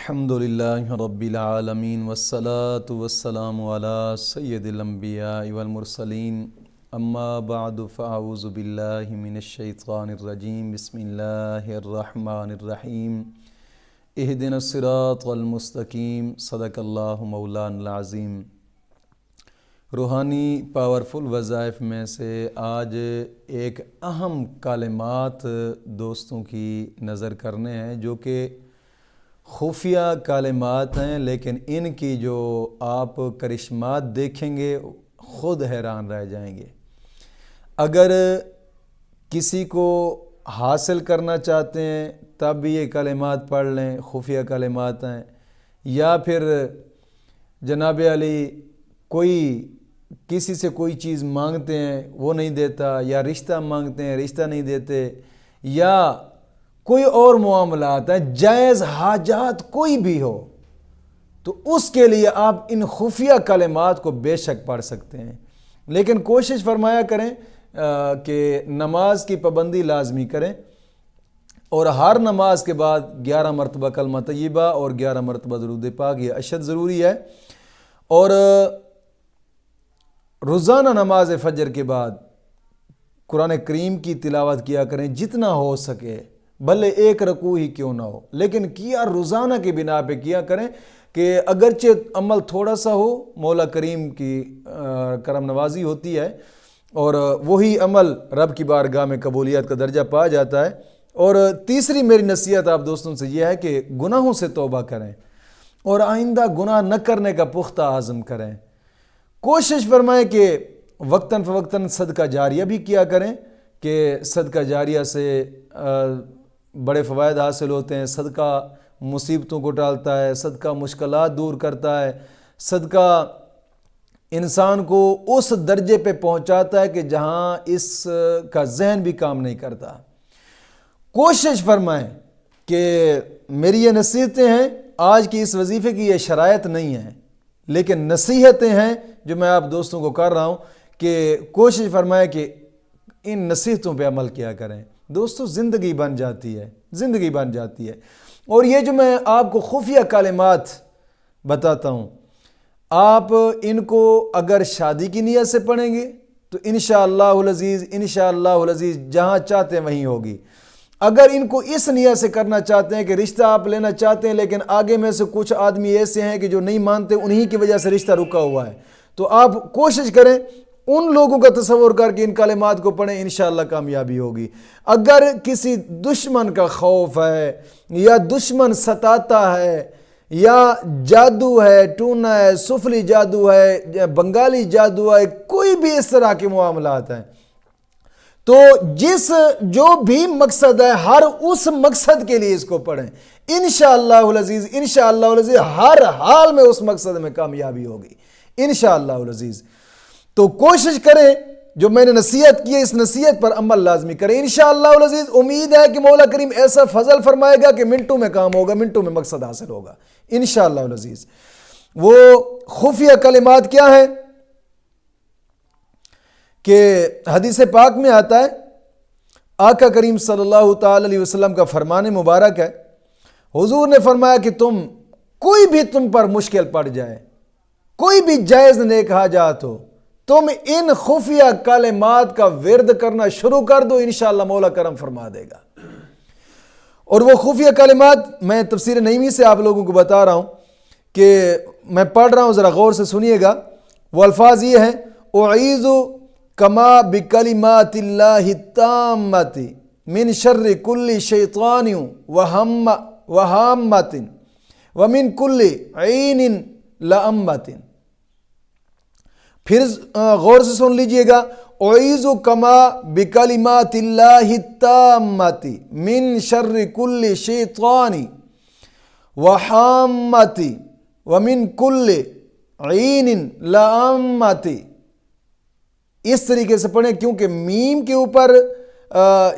الحمدللہ رب العالمین والصلاة والسلام علی سید الانبیاء والمرسلین اما بعد فاعوذ باللہ من الشیطان الرجیم بسم اللہ الرحمن الرحیم اہدنا الصراط المستقیم صدق اللہ مولانا العظیم۔ روحانی پاورفل وظائف میں سے آج ایک اہم کلمات دوستوں کی نظر کرنے ہیں جو کہ خفیہ کلمات ہیں، لیکن ان کی جو آپ کرشمات دیکھیں گے خود حیران رہ جائیں گے۔ اگر کسی کو حاصل کرنا چاہتے ہیں تب بھی یہ کلمات پڑھ لیں، خفیہ کلمات ہیں۔ یا پھر جناب علی کوئی کسی سے کوئی چیز مانگتے ہیں وہ نہیں دیتا، یا رشتہ مانگتے ہیں رشتہ نہیں دیتے، یا کوئی اور معاملات ہیں، جائز حاجات کوئی بھی ہو، تو اس کے لیے آپ ان خفیہ کلمات کو بے شک پڑھ سکتے ہیں۔ لیکن کوشش فرمایا کریں کہ نماز کی پابندی لازمی کریں، اور ہر نماز کے بعد 11 مرتبہ کلمہ طیبہ اور 11 مرتبہ درود پاک، یہ اشد ضروری ہے۔ اور روزانہ نماز فجر کے بعد قرآن کریم کی تلاوت کیا کریں جتنا ہو سکے، بھلے ایک رکوع ہی کیوں نہ ہو، لیکن کیا روزانہ کی بنا پہ کیا کریں کہ اگرچہ عمل تھوڑا سا ہو، مولا کریم کی کرم نوازی ہوتی ہے اور وہی عمل رب کی بارگاہ میں قبولیت کا درجہ پا جاتا ہے۔ اور تیسری میری نصیحت آپ دوستوں سے یہ ہے کہ گناہوں سے توبہ کریں اور آئندہ گناہ نہ کرنے کا پختہ عزم کریں۔ کوشش فرمائیں کہ وقتاً فوقتاً صدقہ جاریہ بھی کیا کریں، کہ صدقہ جاریہ سے بڑے فوائد حاصل ہوتے ہیں۔ صدقہ مصیبتوں کو ٹالتا ہے، صدقہ مشکلات دور کرتا ہے، صدقہ انسان کو اس درجے پہ پہنچاتا ہے کہ جہاں اس کا ذہن بھی کام نہیں کرتا۔ کوشش فرمائیں کہ میری یہ نصیحتیں ہیں، آج کی اس وظیفے کی یہ شرائط نہیں ہیں، لیکن نصیحتیں ہیں جو میں آپ دوستوں کو کر رہا ہوں کہ کوشش فرمائیں کہ ان نصیحتوں پہ عمل کیا کریں۔ دوستو زندگی بن جاتی ہے۔ اور یہ جو میں آپ کو خفیہ کلمات بتاتا ہوں، آپ ان کو اگر شادی کی نیت سے پڑھیں گے تو انشاءاللہ العزیز جہاں چاہتے ہیں وہیں ہوگی۔ اگر ان کو اس نیت سے کرنا چاہتے ہیں کہ رشتہ آپ لینا چاہتے ہیں لیکن آگے میں سے کچھ آدمی ایسے ہیں کہ جو نہیں مانتے، انہی کی وجہ سے رشتہ رکا ہوا ہے، تو آپ کوشش کریں ان لوگوں کا تصور کر کے ان کلمات کو پڑھیں، انشاءاللہ کامیابی ہوگی۔ اگر کسی دشمن کا خوف ہے، یا دشمن ستاتا ہے، یا جادو ہے، ٹونا ہے، سفلی جادو ہے، بنگالی جادو ہے، کوئی بھی اس طرح کے معاملات ہیں، تو جو بھی مقصد ہے ہر اس مقصد کے لیے اس کو پڑھیں، انشاءاللہ العزیز ہر حال میں اس مقصد میں کامیابی ہوگی انشاءاللہ العزیز۔ تو کوشش کریں جو میں نے نصیحت کی ہے اس نصیحت پر عمل لازمی کریں انشاءاللہ العزیز۔ امید ہے کہ مولا کریم ایسا فضل فرمائے گا کہ منٹوں میں کام ہوگا، منٹوں میں مقصد حاصل ہوگا انشاءاللہ العزیز۔ وہ خفیہ کلمات کیا ہیں کہ حدیث پاک میں آتا ہے، آقا کریم صلی اللہ تعالی علیہ وسلم کا فرمان مبارک ہے، حضور نے فرمایا کہ کوئی بھی تم پر مشکل پڑ جائے، کوئی بھی جائز نیک حاجات ہو، تم ان خفیہ کلمات کا ورد کرنا شروع کر دو، انشاءاللہ مولا کرم فرما دے گا۔ اور وہ خفیہ کلمات میں تفسیر نعیمی سے آپ لوگوں کو بتا رہا ہوں کہ میں پڑھ رہا ہوں، ذرا غور سے سنیے گا۔ وہ الفاظ یہ ہیں، اعیذ کما بکلمات اللہ التامۃ من شر کل شیطان وہامۃ ومن کل عین لامۃ۔ پھر غور سے سن لیجئے گا، اعیذ کما بکلمات اللہ التامۃ من شر کل شیطان وہامۃ ومن کل عین لامۃ۔ اس طریقے سے پڑھیں، کیونکہ میم کے اوپر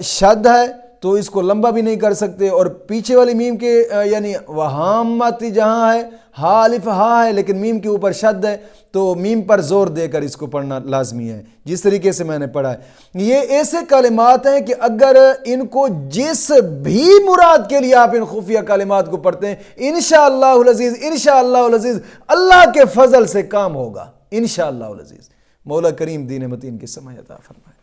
شد ہے تو اس کو لمبا بھی نہیں کر سکتے، اور پیچھے والی میم کے یعنی وہامت جہاں ہے ہا الف ہا ہے لیکن میم کے اوپر شد ہے، تو میم پر زور دے کر اس کو پڑھنا لازمی ہے، جس طریقے سے میں نے پڑھا ہے۔ یہ ایسے کلمات ہیں کہ اگر ان کو جس بھی مراد کے لیے آپ ان خفیہ کلمات کو پڑھتے ہیں، انشاءاللہ العزیز انشاءاللہ العزیز اللہ کے فضل سے کام ہوگا، انشاءاللہ العزیز۔ مولا کریم دین متین کی سمجھ عطا فرمائے۔